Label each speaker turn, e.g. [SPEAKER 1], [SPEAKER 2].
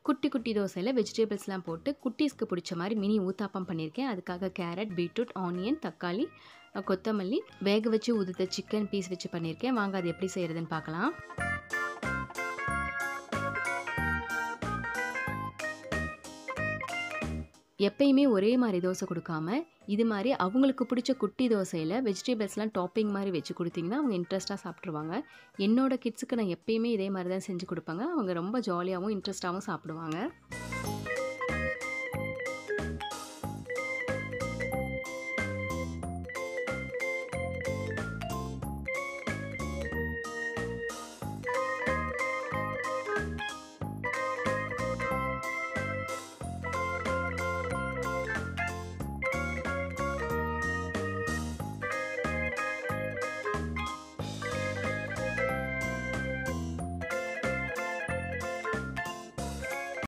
[SPEAKER 1] குட்டி குட்டி தோசையில் வெஜிடபிள்ஸ்லாம் போட்டு குட்டீஸ்க்கு பிடிச்ச மாதிரி மினி ஊத்தாப்பம் பண்ணியிருக்கேன். அதுக்காக கேரட், பீட்ரூட், ஆனியன், தக்காளி, கொத்தமல்லி, வேக வச்சு உதுத்த சிக்கன் பீஸ் வச்சு பண்ணியிருக்கேன். வாங்க அது எப்படி செய்கிறதுன்னு பார்க்கலாம். எப்பயுமே ஒரே மாதிரி தோசை கொடுக்காம இது மாதிரி அவங்களுக்கு பிடிச்ச குட்டி தோசையில் வெஜிடபிள்ஸ்லாம் டாப்பிங் மாதிரி வச்சு கொடுத்தீங்கன்னா அவங்க இன்ட்ரெஸ்ட்டாக சாப்பிட்ருவாங்க. என்னோட கிட்ஸுக்கு நான் எப்பயுமே இதே மாதிரி தான் செஞ்சு கொடுப்பேங்க. அவங்க ரொம்ப ஜாலியாகவும் இன்ட்ரெஸ்ட்டாகவும் சாப்பிடுவாங்க.